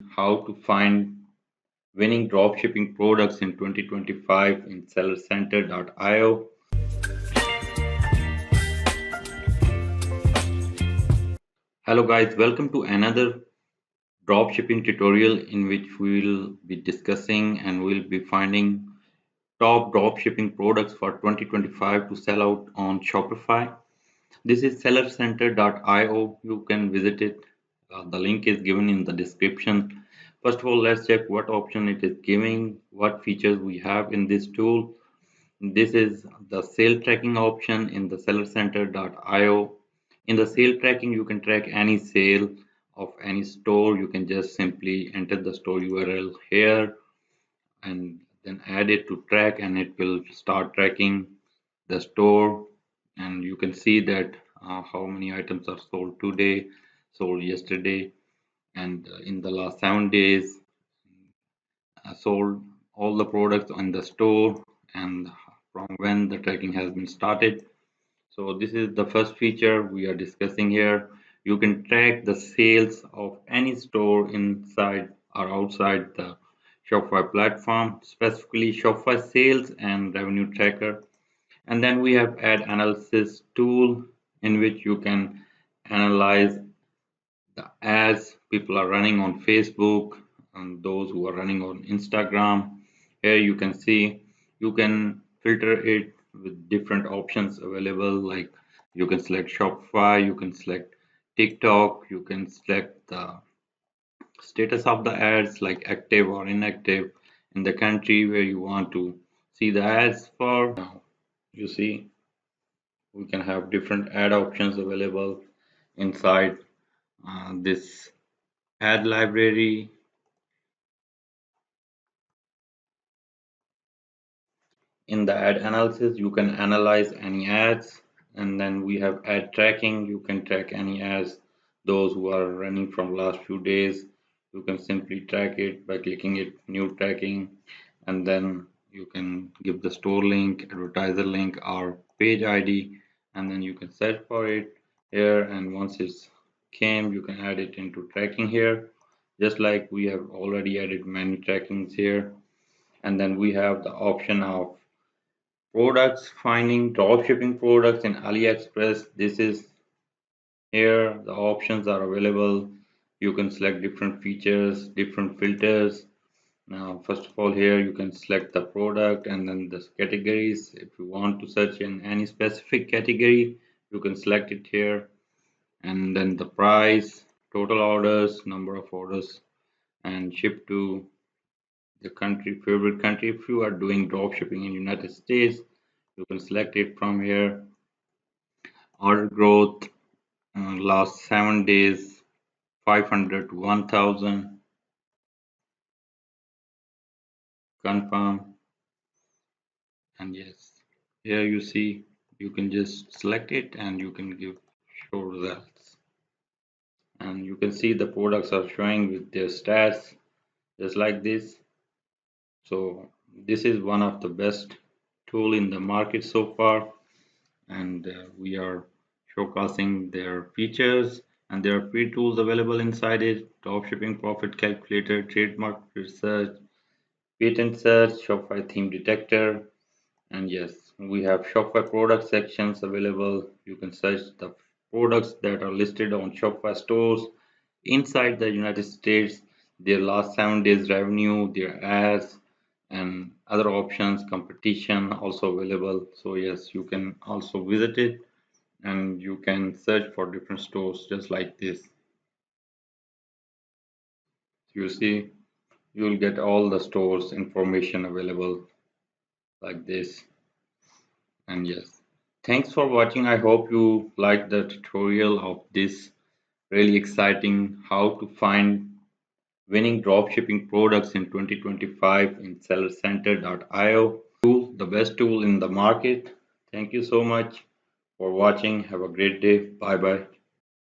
how to find winning dropshipping products in 2025 in SellerCenter.io. Hello guys, welcome to another dropshipping tutorial in which we will be discussing and we'll be finding top dropshipping products for 2025 to sell out on Shopify. This is SellerCenter.io. You can visit it. The link is given in the description. First of all, let's check what option it is giving, what features we have in this tool. This is the sale tracking option in the SellerCenter.io. In the sale tracking, you can track any sale of any store. You can just simply enter the store URL here and then add it to track, and it will start tracking the store. And you can see that how many items are sold today, sold yesterday, and in the last 7 days, sold all the products on the store and from when the tracking has been started. So this is the first feature we are discussing here. You can track the sales of any store inside or outside the Shopify platform, specifically Shopify sales and revenue tracker. And then we have ad analysis tool in which you can analyze the ads people are running on Facebook and those who are running on Instagram. Here you can see you can filter it with different options available, like you can select Shopify, you can select TikTok, you can select the status of the ads like active or inactive in the country where you want to see the ads for. Now you see we can have different ad options available inside this ad library. In the ad analysis, you can analyze any ads, and then we have ad tracking. You can track any ads, those who are running from last few days. You can simply track it by clicking it new tracking, and then you can give the store link, advertiser link, or page ID, and then you can search for it here. And once it's came, you can add it into tracking here, just like we have already added many trackings here. And then we have the option of products, finding dropshipping products in AliExpress. This is here, the options are available. You can select different features, different filters. Now, first of all, here you can select the product and then the categories. If you want to search in any specific category, you can select it here. And then the price, total orders, number of orders, and ship to the country, favorite country. If you are doing drop shipping in United States, you can select it from here. Order growth, last 7 days, 500 to 1000. Confirm. And yes, here you see you can just select it and you can give show results. And you can see the products are showing with their stats just like this. So this is one of the best tool in the market so far, and we are showcasing their features, and there are free tools available inside it: dropshipping profit calculator, trademark research, patent search, Shopify theme detector, and yes, we have Shopify product sections available. You can search the products that are listed on Shopify stores inside the United States, their last 7 days revenue, their ads, and other options, competition also available. So yes, you can also visit it and you can search for different stores just like this. You see, you will get all the stores information available like this. And yes, thanks for watching. I hope you liked the tutorial of this really exciting how to find winning dropshipping products in 2025 in SellerCenter.io tool, the best tool in the market. Thank you so much for watching. Have a great day. Bye bye.